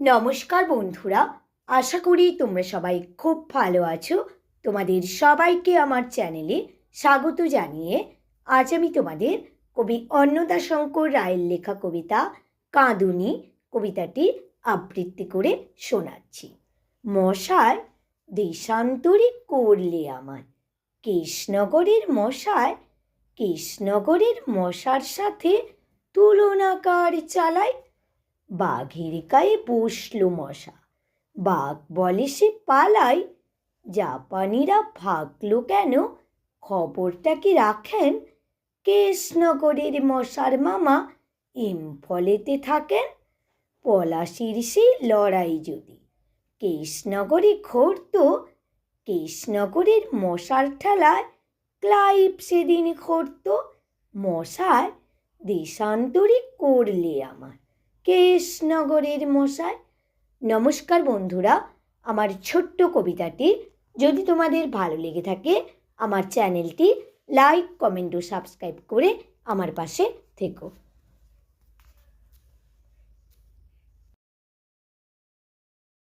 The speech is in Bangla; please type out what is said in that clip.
নমস্কার বন্ধুরা, আশা করি তোমরা সবাই খুব ভালো আছো। তোমাদের সবাইকে আমার চ্যানেলে স্বাগত জানিয়ে আজ আমি তোমাদের কবি অন্নদাশঙ্কর রায়ের লেখা কবিতা কাঁদুনি কবিতাটি আবৃত্তি করে শোনাচ্ছি। মশায় দেশান্তরী করলে আমায়, কৃষ্ণনগরের মশায় কৃষ্ণনগরের মশার সাথে তুলনাকার চালায়। বাঘের গায়ে বসলো মশা, বাঘ বলে সে পালায়। জাপানিরা ভাগলো কেন, খবরটা কি রাখেন? কৃষ্ণনগরের মশার মামা ইম্ফলেতে থাকেন। পলাশির সেই লড়াই যদি কৃষ্ণনগরে ঘটতো, কৃষ্ণনগরের মশার ঠেলায় ক্লাইভ সেদিন ঘটত। মশায় দেশান্তরী করলে আমার, কৃষ্ণনগরের মশায়। নমস্কার বন্ধুরা, আমার ছোট্ট কবিতাটি যদি তোমাদের ভালো লেগে থাকে আমার চ্যানেলটি লাইক, কমেন্ট ও সাবস্ক্রাইব করে আমার পাশে থেকো।